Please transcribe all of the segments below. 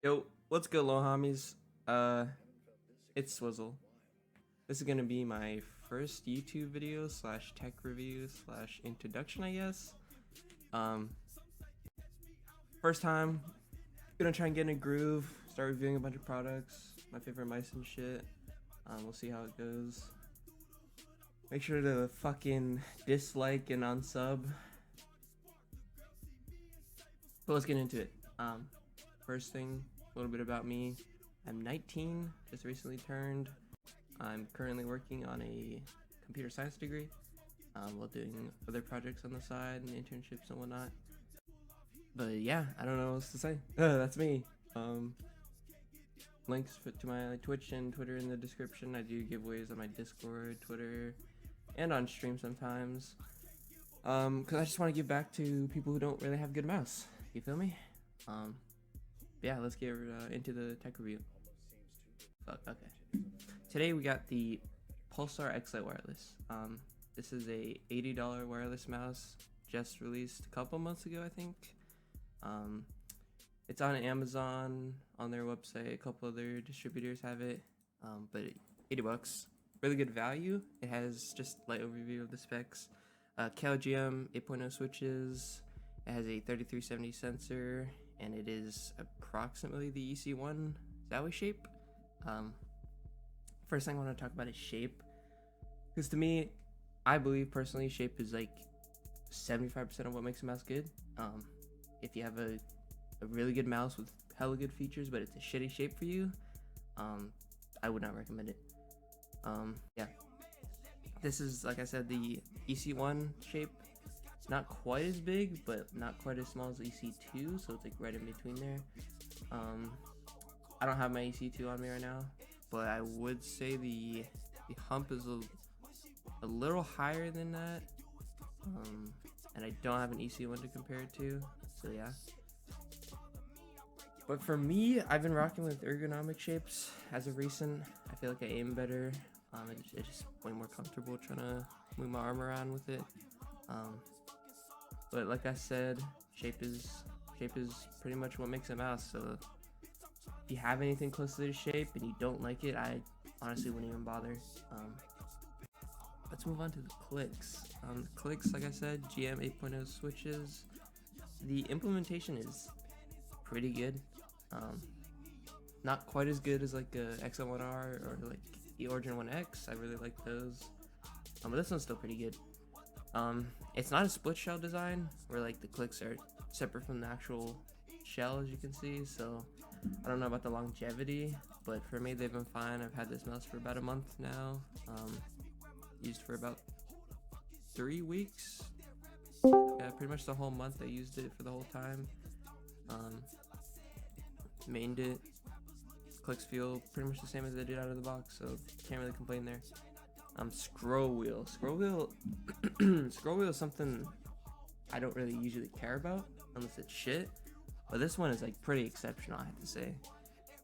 Yo, what's good, little homies? It's Swizzle. This is gonna be my first YouTube video slash tech review slash introduction, I guess. Um, First time, gonna try and get in a groove, start reviewing a bunch of products, my favorite mice and shit. We'll see how it goes. Make sure to fucking dislike and unsub. But let's get into it. First thing, a little bit about me. I'm 19, just recently turned. I'm currently working on a computer science degree while doing other projects on the side and internships and whatnot. But yeah, I don't know what else to say. That's me. Links to my Twitch and Twitter in the description. I do giveaways on my Discord, Twitter, and on stream sometimes. Because I just want to give back to people who don't really have good mouse. You feel me? Yeah, let's get into the tech review. Fuck, okay. Today we got the Pulsar Xlite Wireless. This is a $80 wireless mouse, just released a couple months ago, I think. It's on Amazon, on their website. A couple other distributors have it, but $80, really good value. It has just light overview of the specs. KLGM 8.0 switches. It has a 3370 sensor, and it is approximately the EC1 Zowie shape. First thing I want to talk about is shape, because to me, I believe personally, shape is like 75% of what makes a mouse good. If you have a really good mouse with hella good features, but it's a shitty shape for you, I would not recommend it. Yeah, this is, like I said, the EC1 shape. Not quite as big, but not quite as small as EC2, so it's like right in between there. I don't have my EC2 on me right now, but I would say the hump is a little higher than that, and I don't have an EC1 to compare it to, so yeah. But for me, I've been rocking with ergonomic shapes as of recent. I feel like I aim better. It's just way more comfortable trying to move my arm around with it. But like I said, shape is pretty much what makes a mouse. So if you have anything close to this shape and you don't like it, I honestly wouldn't even bother. Let's move on to the clicks. The clicks, like I said, GM 8.0 switches. The implementation is pretty good. Not quite as good as like a XL1R or like the Origin 1X. I really like those. But this one's still pretty good. It's not a split shell design where like the clicks are separate from the actual shell, as you can see, so I don't know about the longevity, but for me they've been fine. I've had this mouse for about a month now, used for about 3 weeks. Yeah, pretty much the whole month I used it for the whole time. Mained it. Clicks feel pretty much the same as they did out of the box, so can't really complain there. Scroll wheel is something I don't really usually care about unless it's shit, but this one is like pretty exceptional, I have to say.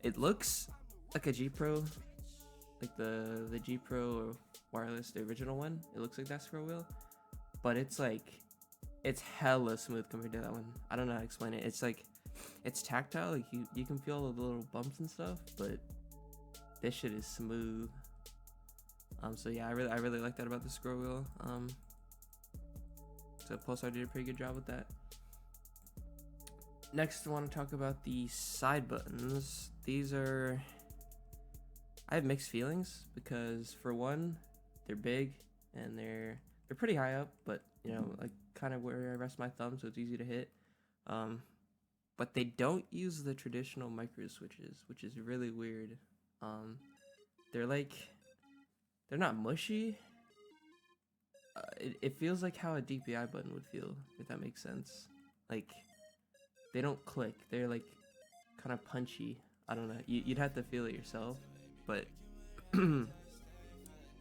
It looks like a G Pro, like the G Pro wireless, the original one. It looks like that scroll wheel, but it's hella smooth compared to that one. I don't know how to explain it. It's like, it's tactile, like you can feel all the little bumps and stuff, but this shit is smooth. So yeah, I really like that about the scroll wheel. So Pulsar did a pretty good job with that. Next, I want to talk about the side buttons. These are, I have mixed feelings because for one, they're big and they're pretty high up, but you know, like kind of where I rest my thumb, so it's easy to hit. But they don't use the traditional micro switches, which is really weird. They're not mushy. It feels like how a DPI button would feel, if that makes sense. Like, they don't click. They're like kind of punchy. I don't know. You'd have to feel it yourself. But the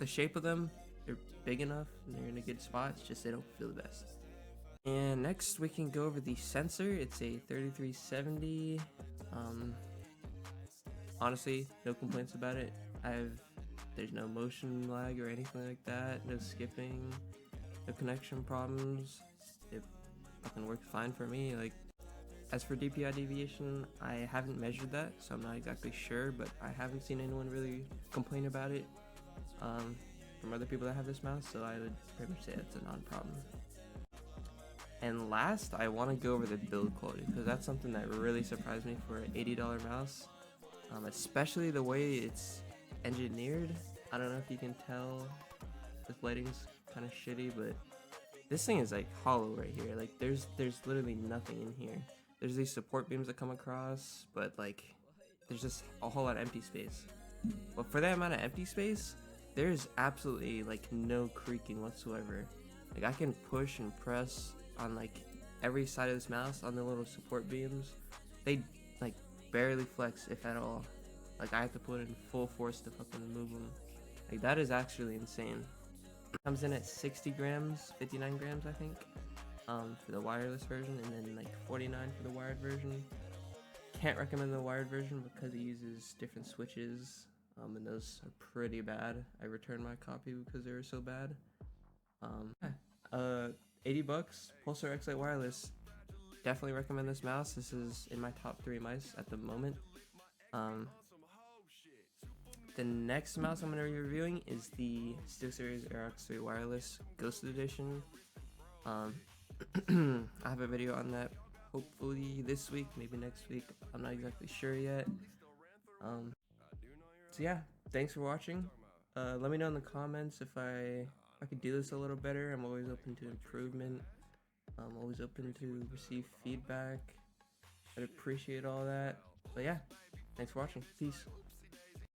shape of them, they're big enough and they're in a good spot. It's just they don't feel the best. And next we can go over the sensor. It's a 3370. Honestly, no complaints about it. There's no motion lag or anything like that, no skipping, no connection problems. It fucking works fine for me. Like, As for DPI deviation, I haven't measured that, so I'm not exactly sure, but I haven't seen anyone really complain about it from other people that have this mouse, so I would pretty much say it's a non-problem. And last, I want to go over the build quality, because that's something that really surprised me for an $80 mouse, especially the way it's engineered. I don't know if you can tell, this lighting's kind of shitty, but this thing is like hollow right here. Like there's literally nothing in here. There's these support beams that come across, but like there's just a whole lot of empty space. But for that amount of empty space, there's absolutely like no creaking whatsoever. Like I can push and press on like every side of this mouse on the little support beams. They like barely flex, if at all. Like I have to put in full force to fucking move them. Like that is actually insane. Comes in at 60 grams, 59 grams I think, for the wireless version, and then like 49 for the wired version. Can't recommend the wired version because it uses different switches, and those are pretty bad. I returned my copy because they were so bad. 80 bucks, Pulsar Xlite Wireless. Definitely recommend this mouse. This is in my top 3 mice at the moment. The next mouse I'm going to be reviewing is the SteelSeries Aerox 3 Wireless Ghosted Edition. I have a video on that hopefully this week, maybe next week. I'm not exactly sure yet. So yeah, thanks for watching. Let me know in the comments if I could do this a little better. I'm always open to improvement. I'm always open to receive feedback. I'd appreciate all that. But yeah, thanks for watching. Peace.